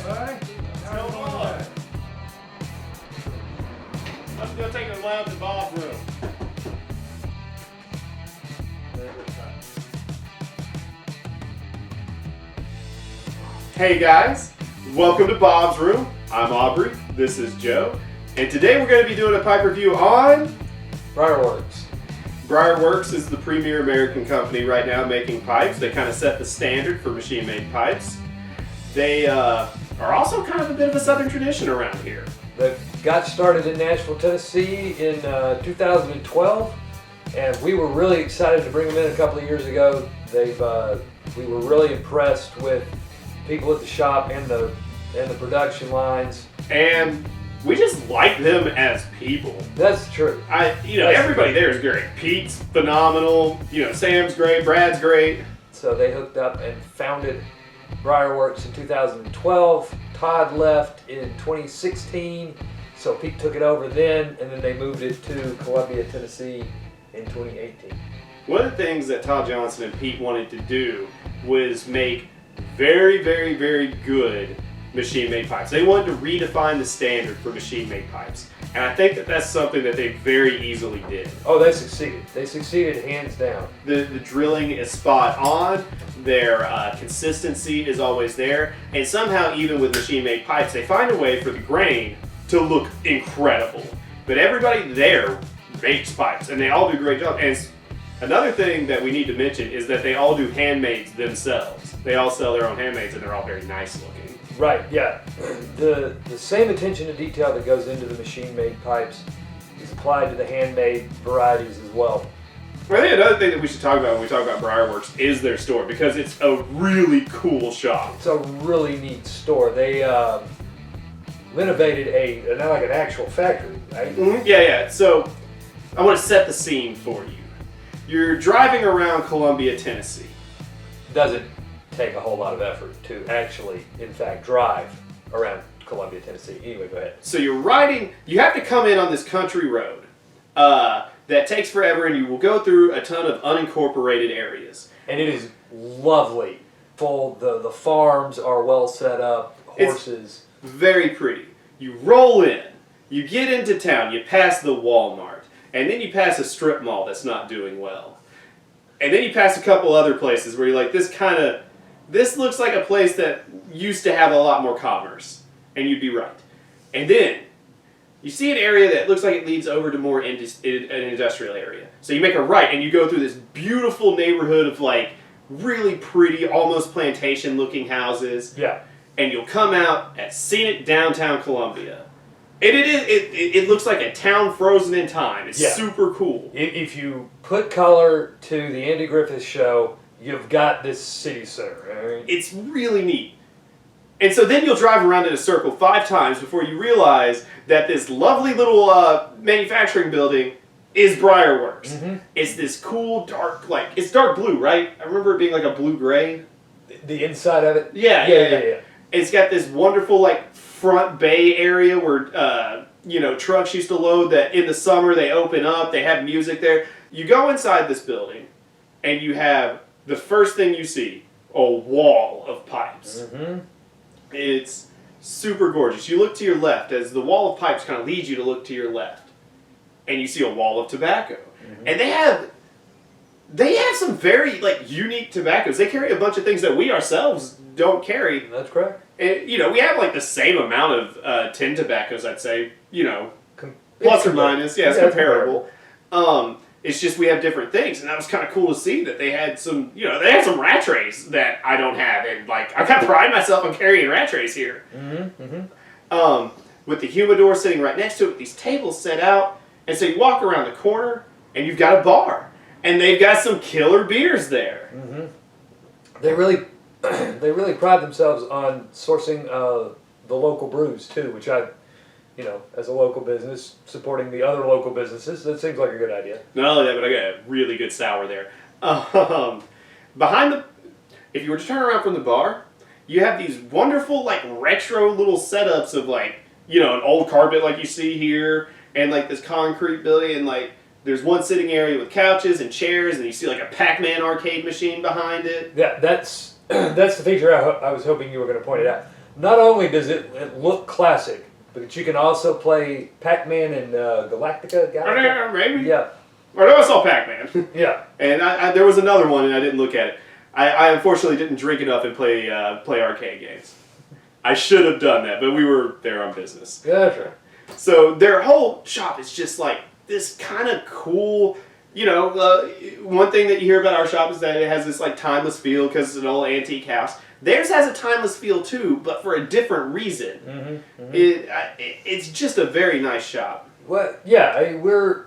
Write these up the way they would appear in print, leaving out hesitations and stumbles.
Alright. Let's go on. Let's go take a lounge in Bob's room. Hey guys, welcome to Bob's Room. I'm Aubrey, this is Joe, and today we're going to be doing a pipe review on Briar. Briar is the premier American company right now making pipes. They kind of set the standard for machine-made pipes. They are also kind of a bit of a southern tradition around here. They got started in Nashville, Tennessee in 2012, and we were really excited to bring them in a couple of years ago. We were really impressed with people at the shop and the production lines. And we just like them as people. That's true. Everybody there is great. Pete's phenomenal. Sam's great. Brad's great. So they hooked up and founded Briar in 2012. Todd left in 2016, so Pete took it over then, and then they moved it to Columbia, Tennessee in 2018. One of the things that Todd Johnson and Pete wanted to do was make very, very, very good machine-made pipes. They wanted to redefine the standard for machine-made pipes. And I think that that's something that they very easily did. Oh, they succeeded. They succeeded hands down. The drilling is spot on. Their consistency is always there. And somehow, even with machine-made pipes, they find a way for the grain to look incredible. But everybody there makes pipes, and they all do a great job. And another thing that we need to mention is that they all do handmades themselves. They all sell their own handmades, and they're all very nice looking. Right, yeah. The same attention to detail that goes into the machine-made pipes is applied to the handmade varieties as well. I think another thing that we should talk about when we talk about Briar is their store, because it's a really cool shop. It's a really neat store. They renovated not like an actual factory, right? Mm-hmm. Yeah. So I want to set the scene for you. You're driving around Columbia, Tennessee. Doesn't take a whole lot of effort to actually, in fact, drive around Columbia, Tennessee. Anyway, go ahead. So you're riding, you have to come in on this country road that takes forever, and you will go through a ton of unincorporated areas. And it is lovely. The farms are well set up, horses. It's very pretty. You roll in, you get into town, you pass the Walmart, and then you pass a strip mall that's not doing well. And then you pass a couple other places where you're like, this looks like a place that used to have a lot more commerce. And you'd be right. And then you see an area that looks like it leads over to more an industrial area. So you make a right and you go through this beautiful neighborhood of like really pretty, almost plantation looking houses. Yeah. And you'll come out at scenic downtown Columbia. And it looks like a town frozen in time. It's super cool. If you put color to the Andy Griffith Show, you've got this city center. Right? It's really neat. And so then you'll drive around in a circle 5 times before you realize that this lovely little manufacturing building is Briar Mm-hmm. It's this cool dark, it's dark blue, right? I remember it being like a blue-gray. The inside of it? Yeah. It's got this wonderful front bay area where trucks used to load, that in the summer they open up, they have music there. You go inside this building and you have the first thing you see, a wall of pipes. Mm-hmm. It's super gorgeous. You look to your left as the wall of pipes kind of leads you to look to your left, and you see a wall of tobacco. Mm-hmm. And they have some very unique tobaccos. They carry a bunch of things that we ourselves don't carry. That's correct. And, we have the same amount of tin tobaccos, I'd say. Plus or minus. Yeah, it's comparable. It's just we have different things, and that was kind of cool to see that they had some, they had some rat trays that I don't have, and I kind of pride myself on carrying rat trays here. Mm-hmm. Mm-hmm. With the humidor sitting right next to it, with these tables set out, and so you walk around the corner, and you've got a bar, and they've got some killer beers there. Mm-hmm. They really pride themselves on sourcing the local brews too, which as a local business, supporting the other local businesses, that seems like a good idea. Not only that, but I got a really good sour there. If you were to turn around from the bar, you have these wonderful, retro little setups of, an old carpet like you see here, and, this concrete building, and, there's one sitting area with couches and chairs, and you see, a Pac-Man arcade machine behind it. Yeah, that's the feature I was hoping you were going to point it out. not only does it look classic, but you can also play Pac-Man and Galactica. Maybe. Yeah. Or no, I saw Pac-Man. Yeah. And there was another one, and I didn't look at it. I unfortunately didn't drink enough and play arcade games. I should have done that, but we were there on business. Yeah, that's right. So their whole shop is just like this kind of cool, one thing that you hear about our shop is that it has this like timeless feel because it's an old antique house. Theirs has a timeless feel too, but for a different reason. It's just a very nice shop. Well, yeah, I mean, we're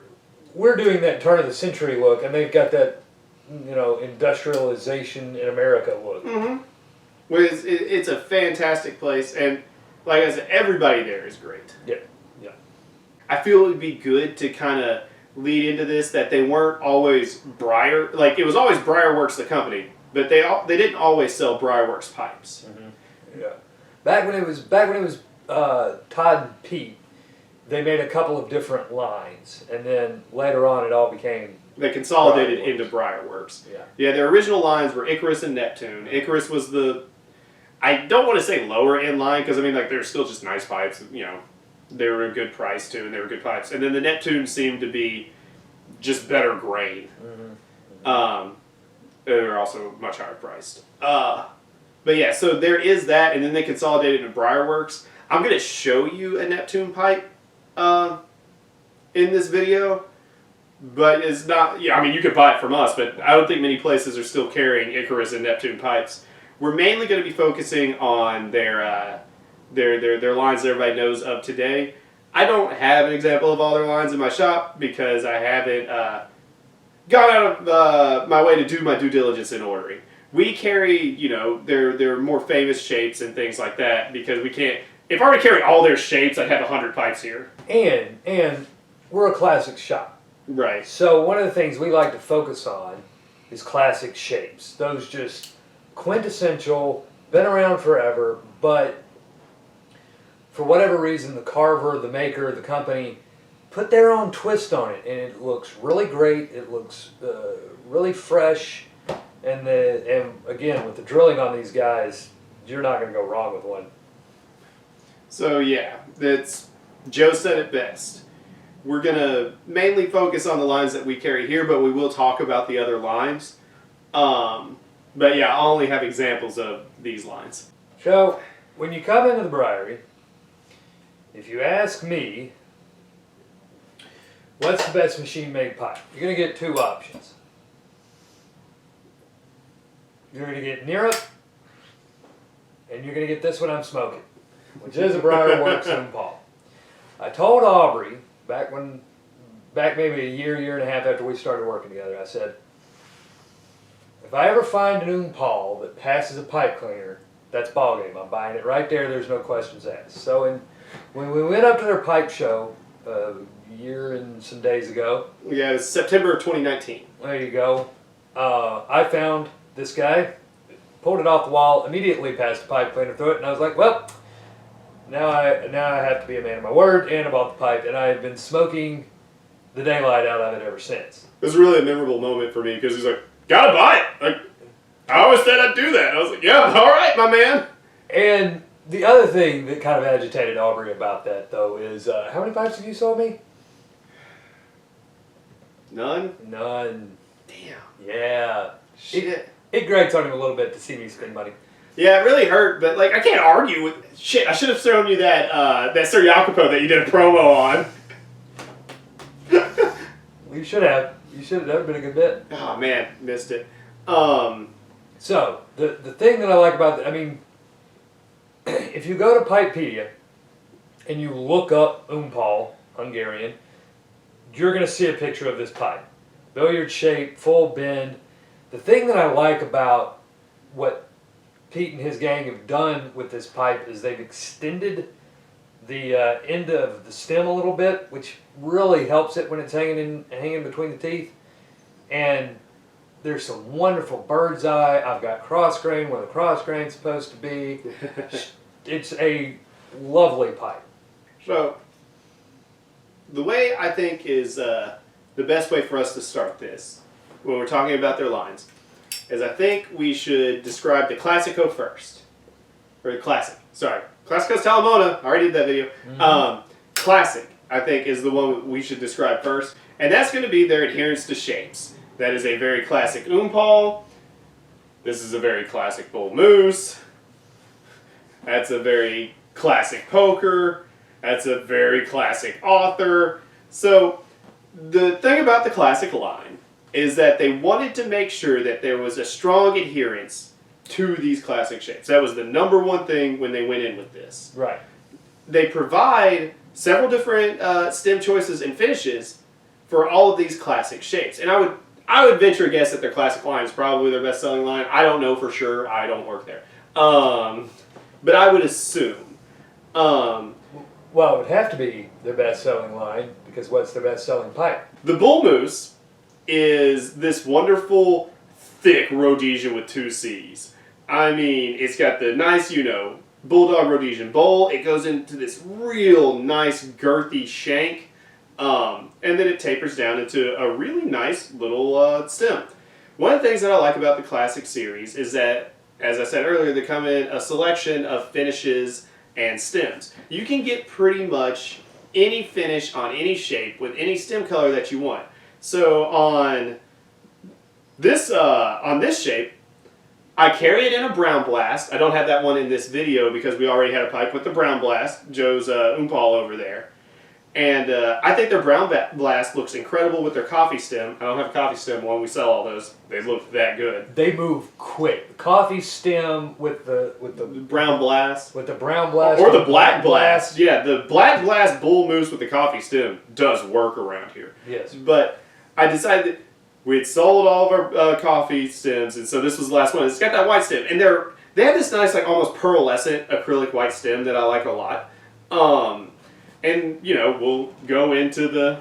doing that turn of the century look, and they've got that, industrialization in America look. Well, it's a fantastic place, and like I said, everybody there is great. Yeah. I feel it would be good to kind of lead into this that they weren't always Briar. Like, it was always Briarworks, the company, but they didn't always sell Briarworks pipes. Yeah. Back when it was Todd and Pete, they made a couple of different lines, and then later on it all became. They consolidated into Briarworks. Yeah, their original lines were Icarus and Neptune. Icarus was I don't want to say lower end line because they're still just nice pipes. They were a good price too, and they were good pipes. And then the Neptune seemed to be just better grain. They're also much higher priced. But yeah, so there is that, and then they consolidated into Briarworks. I'm going to show you a Neptune pipe in this video, but it's not. Yeah, you could buy it from us, but I don't think many places are still carrying Icarus and Neptune pipes. We're mainly going to be focusing on their lines that everybody knows of today. I don't have an example of all their lines in my shop because I haven't gone out of my way to do my due diligence in ordering. We carry, their more famous shapes and things like that because we can't. If I were to carry all their shapes, I'd have 100 pipes here. And we're a classic shop. Right. So one of the things we like to focus on is classic shapes. Those just quintessential, been around forever, but for whatever reason, the carver, the maker, the company put their own twist on it, and it looks really great. It looks really fresh, and again, with the drilling on these guys, you're not going to go wrong with one. So yeah, Joe said it best. We're going to mainly focus on the lines that we carry here, but we will talk about the other lines. But yeah, I'll only have examples of these lines. So when you come into the Briary, if you ask me, what's the best machine-made pipe? You're going to get two options. You're going to get Nerup, and you're going to get this one I'm smoking, which is a Briarworks Oom Paul. I told Aubrey, back maybe a year and a half after we started working together, I said, if I ever find an Oom Paul that passes a pipe cleaner, that's ballgame. I'm buying it right there. There's no questions asked. So when we went up to their pipe show a year and some days ago. Yeah, it was September of 2019. There you go. I found this guy, pulled it off the wall, immediately passed the pipe cleaner through it, and I was like, well, now I have to be a man of my word, and I bought the pipe, and I have been smoking the daylight out of it ever since. It was really a memorable moment for me because he's like, gotta buy it. Like, I always said I'd do that. I was like, yeah, all right, my man. And the other thing that kind of agitated Aubrey about that, though, is how many pipes have you sold me? None? None. Damn. Yeah. Shit. It grates on him a little bit to see me spend money. Yeah, it really hurt, but I can't argue with shit. I should have thrown you that Sir Jacopo that you did a promo on. You should have. That would have been a good bit. Oh man, missed it. So the thing that I like about if you go to Pipepedia and you look up Oom Paul, Hungarian, you're going to see a picture of this pipe. Billiard shape, full bend. The thing that I like about what Pete and his gang have done with this pipe is they've extended the end of the stem a little bit, which really helps it when it's hanging between the teeth. And there's some wonderful bird's eye. I've got cross grain where the cross grain's supposed to be. It's a lovely pipe. So, the way I think is the best way for us to start this, when we're talking about their lines, is I think we should describe the Classico first. Or the Classic. Sorry. Classic Coast Talamona. I already did that video. Mm-hmm. Classic, I think, is the one we should describe first. And that's going to be their adherence to shapes. That is a very classic Oompal. This is a very classic Bull Moose. That's a very classic Poker. That's a very classic Author. So the thing about the classic line is that they wanted to make sure that there was a strong adherence to these classic shapes. That was the number one thing when they went in with this. Right. They provide several different stem choices and finishes for all of these classic shapes. And I would venture a guess that their classic line is probably their best-selling line. I don't know for sure. I don't work there. But I would assume. Well, it would have to be their best-selling line, because what's their best-selling pipe? The Bull Moose is this wonderful, thick Rhodesian with 2 C's. I mean, it's got the nice, Bulldog Rhodesian bowl. It goes into this real nice, girthy shank. And then it tapers down into a really nice little stem. One of the things that I like about the Classic series is that, as I said earlier, they come in a selection of finishes and stems. You can get pretty much any finish on any shape with any stem color that you want. So on this shape, I carry it in a Brown Blast. I don't have that one in this video because we already had a pipe with the Brown Blast, Joe's Oompal over there. And I think their Brown Blast looks incredible with their coffee stem. I don't have a coffee stem one. We sell all those. They look that good. They move quick. The coffee stem with the Brown Blast. With the Brown Blast. Or the Black Blast. Yeah, the Black Blast Bull Moose with the coffee stem does work around here. Yes. But I decided that we had sold all of our coffee stems, and so this was the last one. It's got that white stem. And they have this nice, like, almost pearlescent acrylic white stem that I like a lot. And, we'll go into the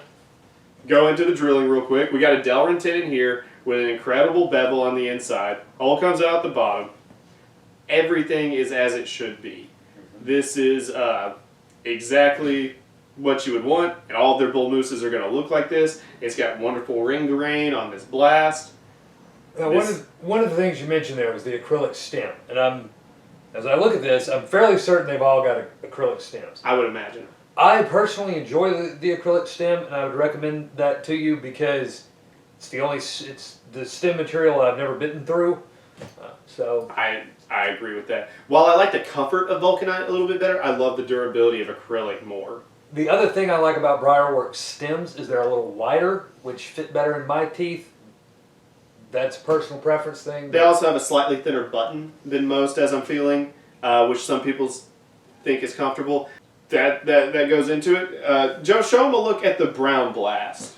drilling real quick. We got a Delrin tin in here with an incredible bevel on the inside. All comes out the bottom. Everything is as it should be. This is exactly what you would want, and all of their Bull Mooses are going to look like this. It's got wonderful ring grain on this blast. Now, one of the things you mentioned there was the acrylic stem. And as I look at this, I'm fairly certain they've all got acrylic stems. I would imagine. I personally enjoy the acrylic stem, and I would recommend that to you because it's the stem material I've never bitten through. So I agree with that. While I like the comfort of Vulcanite a little bit better, I love the durability of acrylic more. The other thing I like about Briarworks stems is they're a little wider, which fit better in my teeth. That's a personal preference thing. They also have a slightly thinner button than most, as I'm feeling, which some people think is comfortable. That goes into it. Joe, show them a look at the Brown Blast.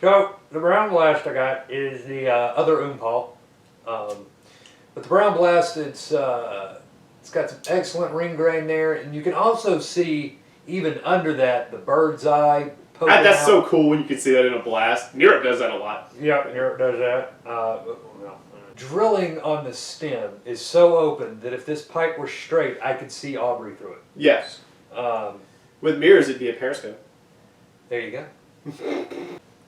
So, the Brown Blast I got is the other Oompal. But the Brown Blast, it's got some excellent ring grain there, and you can also see, even under that, the bird's eye poking That's out. so cool when you can see that in a blast. Europe does that a lot. Yep, Europe does that. Drilling on the stem is so open that if this pipe were straight, I could see Aubrey through it. Yes. With mirrors, it'd be a periscope. There you go.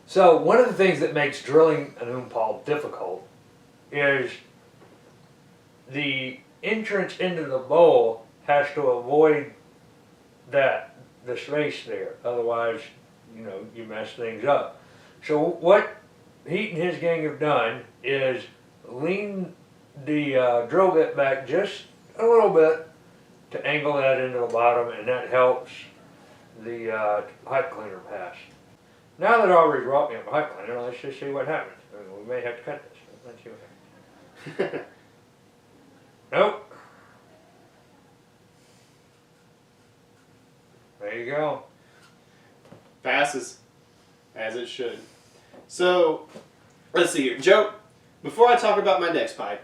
So one of the things that makes drilling an Oompal difficult is the entrance into the bowl has to avoid the space there. Otherwise, you mess things up. So what Heat and his gang have done is lean the drill bit back just a little bit to angle that into the bottom, and that helps the pipe cleaner pass. Now that Aubrey's brought me a pipe cleaner, let's just see what happens. We may have to cut this. Let's see what happens. Nope. There you go. Passes, as it should. So, let's see here. Joe, before I talk about my next pipe,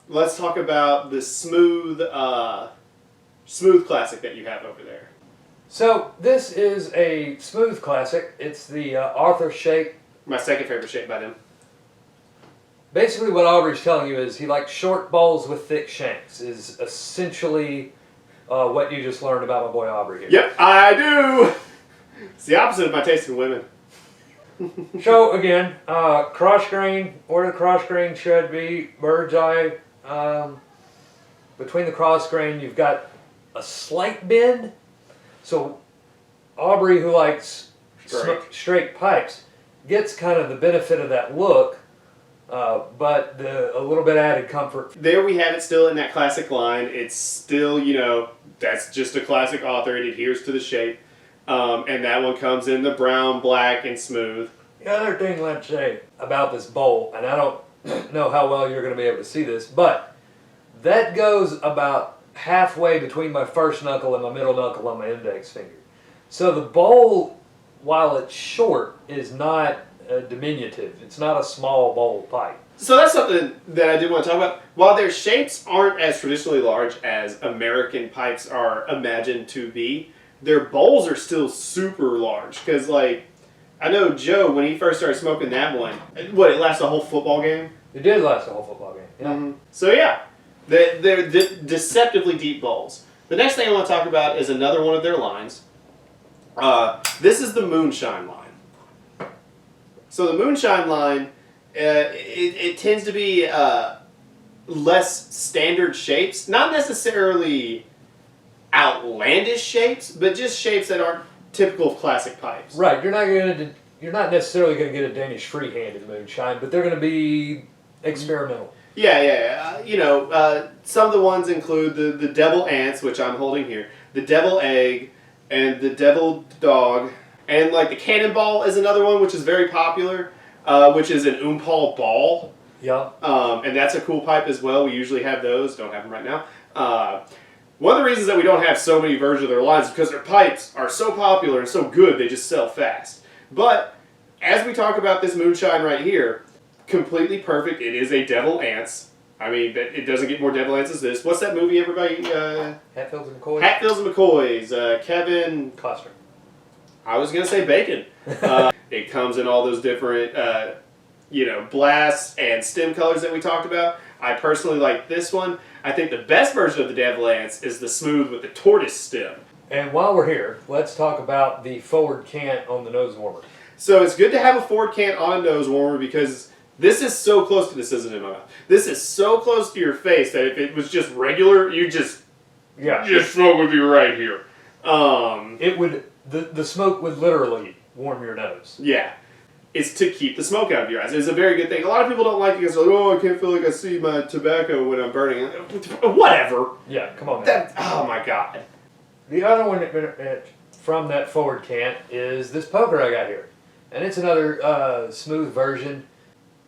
let's talk about the smooth classic that you have over there. So, this is a smooth classic. It's the Arthur shape. My second favorite shape by them. Basically what Aubrey's telling you is he likes short bowls with thick shanks, is essentially what you just learned about my boy Aubrey here. Yep, I do! It's the opposite of my taste in women. So again, cross grain, or the cross grain should be bird's eye. Between the cross grain you've got a slight bend. So Aubrey, who likes straight pipes, gets kind of the benefit of that look, but a little bit added comfort. There we have it still in that classic line. It's still, that's just a classic author. It adheres to the shape. And that one comes in the brown, black, and smooth. The other thing, let's say, about this bowl, and I don't know how well you're going to be able to see this, but that goes about halfway between my first knuckle and my middle knuckle on my index finger. So the bowl, while it's short, is not diminutive. It's not a small bowl pipe. So that's something that I did want to talk about. While their shapes aren't as traditionally large as American pipes are imagined to be, their bowls are still super large. Because, I know Joe, when he first started smoking that one, it lasted a whole football game? It did last a whole football game, yeah. Mm-hmm. So, yeah, they're deceptively deep bowls. The next thing I want to talk about is another one of their lines. This is the Moonshine line. So the Moonshine line, it tends to be less standard shapes, not necessarily outlandish shapes, but just shapes that aren't typical of classic pipes. Right, you're not necessarily going to get a Danish freehand in Moonshine, but they're going to be experimental. Yeah. Some of the ones include the Devil Ants, which I'm holding here, the Devil Egg, and the Devil Dog. And the Cannonball is another one, which is very popular, which is an Oompal ball. Yeah. And that's a cool pipe as well. We usually have those. Don't have them right now. One of the reasons that we don't have so many versions of their lines is because their pipes are so popular and so good, they just sell fast. But as we talk about this Moonshine right here, completely perfect. It is a Devil Ants. I mean, it doesn't get more Devil Ants as this. What's that movie, everybody? Hatfields and McCoys. Hatfields and McCoys. Kevin Costner. I was going to say Bacon. It comes in all those different, blasts and stem colors that we talked about. I personally like this one. I think the best version of the Devil Ants is the smooth with the tortoise stem. And while we're here, let's talk about the forward cant on the nose warmer. So it's good to have a forward cant on a nose warmer because this is so close to, this isn't in my mouth, this is so close to your face that if it was just regular, you just smoke would be right here. It would, the smoke would literally warm your nose. Yeah. It's to keep the smoke out of your eyes. It's a very good thing. A lot of people don't like it because they're like, oh, I can't feel like I see my tobacco when I'm burning it. Whatever. Yeah, come on now. Oh my God. The other one from that forward cant is this poker I got here. And it's another smooth version.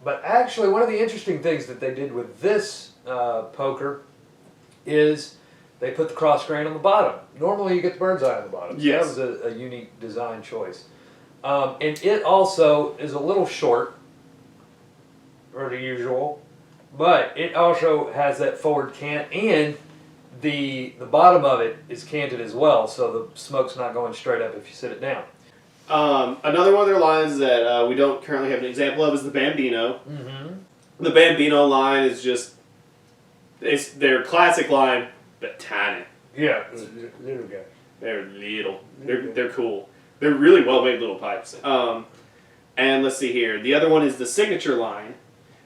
But actually, one of the interesting things that they did with this poker is they put the cross grain on the bottom. Normally you get the bird's eye on the bottom. So yes. That was a unique design choice. And it also is a little short, or the usual, but it also has that forward cant, and the bottom of it is canted as well, so the smoke's not going straight up if you sit it down. Another one of their lines that we don't currently have an example of is the Bambino. Mm-hmm. The Bambino line is just, it's their classic line, but tiny. Yeah, little guy. They're little. They're cool. They're really well-made little pipes. And let's see here. The other one is the Signature line,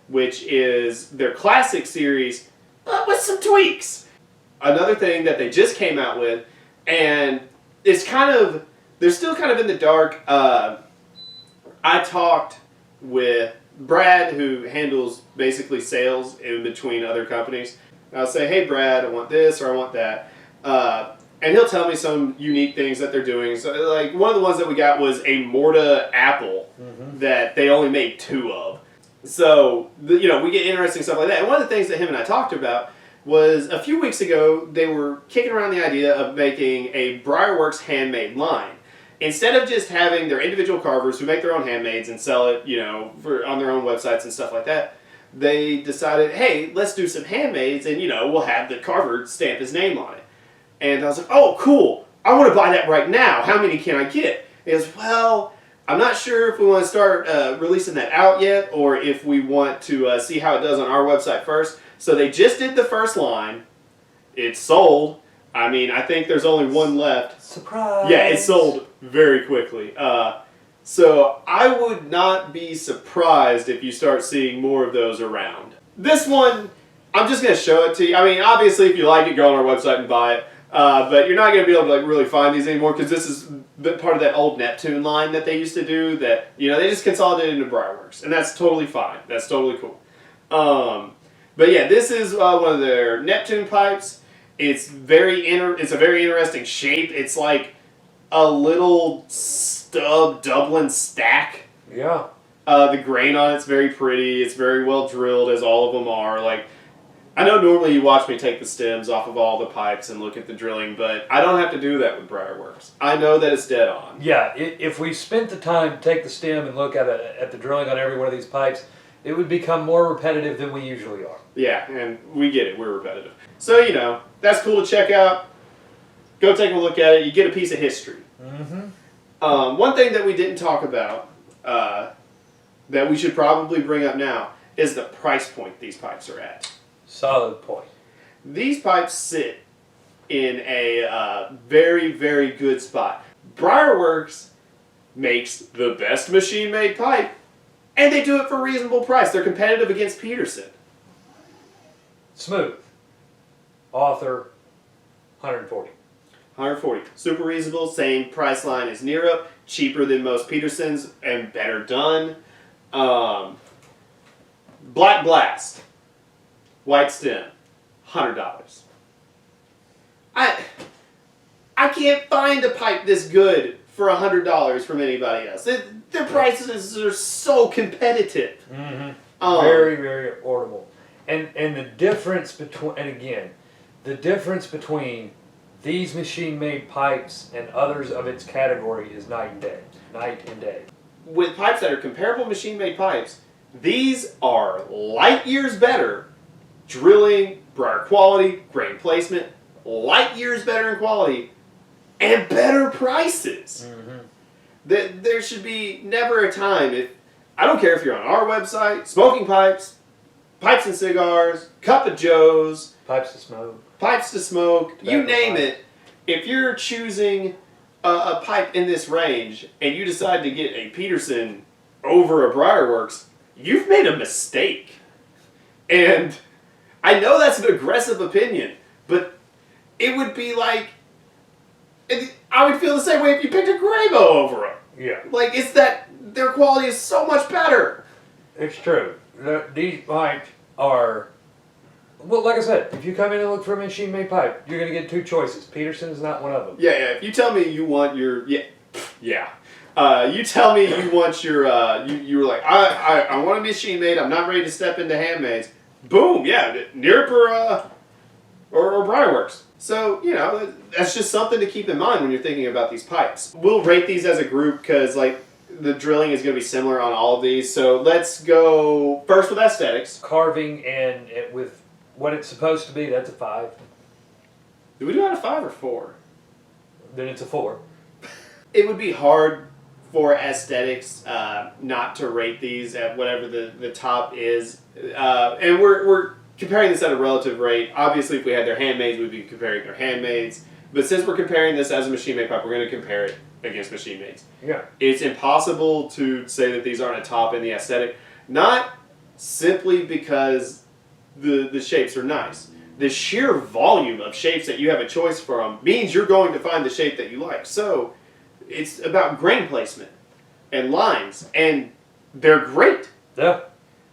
which is their classic series, but with some tweaks. Another thing that they just came out with, and it's they're still kind of in the dark. I talked with Brad, who handles basically sales in between other companies. I'll say, hey, Brad, I want this or I want that. And he'll tell me some unique things that they're doing. So, one of the ones that we got was a Morta apple that they only made 2 of. So, we get interesting stuff like that. And one of the things that him and I talked about was a few weeks ago, they were kicking around the idea of making a Briarworks handmade line. Instead of just having their individual carvers who make their own handmaids and sell it, on their own websites and stuff like that, they decided, hey, let's do some handmaids and, we'll have the carver stamp his name on it. And I was like, oh, cool. I want to buy that right now. How many can I get? He goes, well, I'm not sure if we want to start releasing that out yet or if we want to see how it does on our website first. So they just did the first line. It's sold. I mean, I think there's only one left. Surprise! Yeah, it sold very quickly. So I would not be surprised if you start seeing more of those around. This one, I'm just going to show it to you. I mean, obviously, if you like it, go on our website and buy it. But you're not going to be able to like really find these anymore because this is part of that old Neptune line that they used to do that, they just consolidated into Briarworks. And that's totally fine. That's totally cool. But yeah, this is one of their Neptune pipes. It's it's a very interesting shape. It's like a little stub Dublin stack. Yeah. The grain on it's very pretty. It's very well drilled, as all of them are. Like, I know normally you watch me take the stems off of all the pipes and look at the drilling, but I don't have to do that with Briarworks. I know that it's dead on. Yeah, if we spent the time to take the stem and look at the drilling on every one of these pipes, it would become more repetitive than we usually are. Yeah, and we get it. We're repetitive. So, that's cool to check out. Go take a look at it. You get a piece of history. Mm-hmm. One thing that we didn't talk about that we should probably bring up now is the price point these pipes are at. Solid point. These pipes sit in a very, very good spot. Briarworks makes the best machine-made pipe, and they do it for a reasonable price. They're competitive against Peterson. Smooth. Author, 140. 140. Super reasonable. Same price line as Nero. Cheaper than most Petersons and better done. Black Blast. White stem. $100. I can't find a pipe this good for $100 from anybody else. Their prices are so competitive. Mm-hmm. Very, very affordable. And the difference between these machine-made pipes and others of its category is night and day. Night and day. With pipes that are comparable machine-made pipes, these are light years better. Drilling, Briar quality, grain placement, light years better in quality, and better prices. Mm-hmm. There should be never a time, I don't care if you're on our website, Smoking Pipes, Pipes and Cigars, Cup of Joe's, Pipes to smoke, you name it. If you're choosing a pipe in this range and you decide to get a Peterson over a Briarworks, you've made a mistake. And I know that's an aggressive opinion, but it would be like, I would feel the same way if you picked a Graybo over them. Yeah. Like, it's that their quality is so much better. It's true. These pipes are, well, like I said, if you come in and look for a machine-made pipe, you're going to get two choices. Peterson's not one of them. Yeah. If you tell me you want your, you tell me you want your, you were like, I want a machine-made, I'm not ready to step into handmades. Boom, yeah, Nirp or Briarworks. So, that's just something to keep in mind when you're thinking about these pipes. We'll rate these as a group because, the drilling is going to be similar on all of these. So let's go first with aesthetics. Carving and with what it's supposed to be, that's a 5. Do we do out of 5 or 4? Then it's a 4. It would be hard for aesthetics not to rate these at whatever the top is. And we're comparing this at a relative rate. Obviously, if we had their handmaids, we'd be comparing their handmaids. But since we're comparing this as a machine-made pipe, we're going to compare it against machine-maids. Yeah. It's impossible to say that these aren't a top in the aesthetic. Not simply because the shapes are nice. The sheer volume of shapes that you have a choice from means you're going to find the shape that you like. So it's about grain placement and lines, and they're great. Yeah.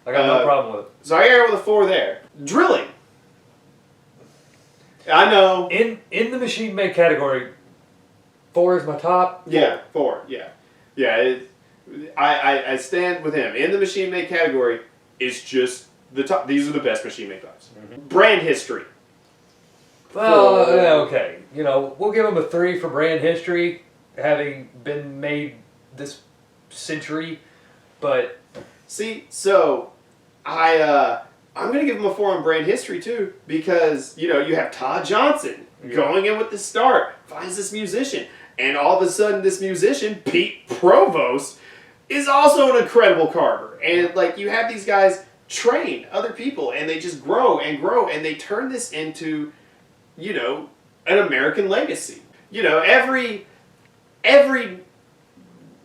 I got no problem with it. So I got with a 4 there. Drilling. I know. In the machine-made category, 4 is my top. 4. Yeah, 4. Yeah. I stand with him. In the machine-made category, it's just the top. These are the best machine-made pipes. Mm-hmm. Brand history. Well, okay. We'll give them a 3 for brand history, having been made this century. But see, so I'm going to give him a 4 on brand history too, because you have Todd Johnson going in with the start, finds this musician, and all of a sudden this musician, Pete Provost, is also an incredible carver. And you have these guys train other people, and they just grow and grow, and they turn this into, an American legacy. Every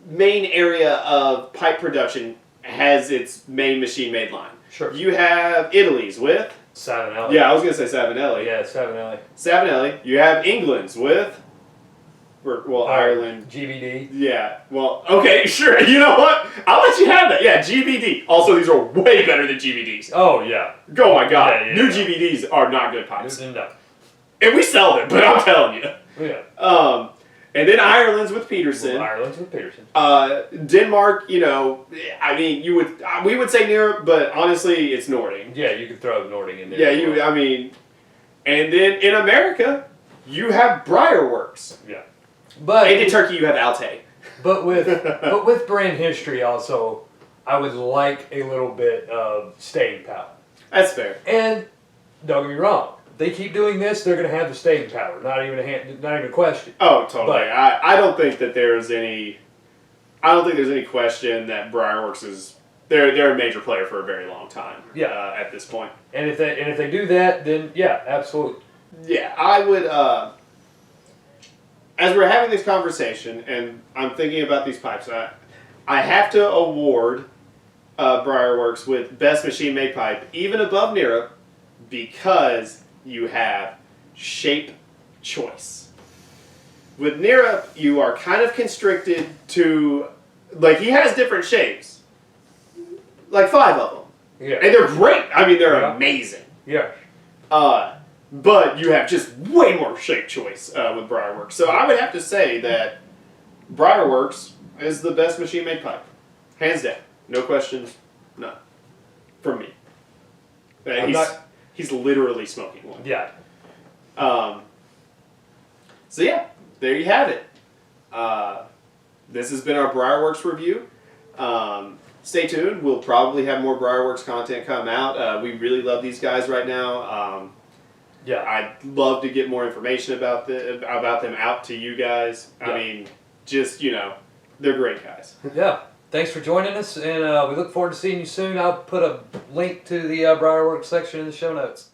main area of pipe production has its main machine-made line. Sure. You have Italy's with Savinelli. Yeah, I was gonna say Savinelli. Yeah, Savinelli. Savinelli. You have England's with, Ireland. GBD. Yeah. Well, okay, sure. You know what? I'll let you have that. Yeah, GBD. Also, these are way better than GBDs. Oh yeah. Oh my god. Yeah, New GBDs are not good pipes. No. And we sell them, but I'm telling you. Yeah. And then Ireland's with Peterson. Ireland's with Peterson. Denmark, I mean, we would say Europe, but honestly, it's Nording. Yeah, you could throw Nording in there. Yeah, and then in America, you have Briarworks. Yeah. But And in Turkey, you have Alte. But with brand history also, I would like a little bit of staying power. That's fair. And don't get me wrong, if they keep doing this, they're going to have the staying power. Not even a question. Oh, totally. But, I don't think that there's any. I don't think there's any question that Briarworks is. They're a major player for a very long time. Yeah. At this point. And if they do that, then yeah, absolutely. Yeah, I would. As we're having this conversation, and I'm thinking about these pipes, I have to award Briarworks with best machine-made pipe, even above Nira, because you have shape choice. With Nira, you are kind of constricted to, he has different shapes, like 5 of them, Yeah. and they're great. I mean, they're amazing. Yeah. But you have just way more shape choice with Briarworks. So I would have to say that Briarworks is the best machine-made pipe. Hands down. No questions, none. From me. He's literally smoking one. Yeah. So yeah, there you have it. This has been our Briarworks review. Stay tuned. We'll probably have more Briarworks content come out. We really love these guys right now. Yeah. I'd love to get more information about them out to you guys. Yeah. I mean, just, they're great guys. Yeah. Thanks for joining us, and we look forward to seeing you soon. I'll put a link to the Briarworks section in the show notes.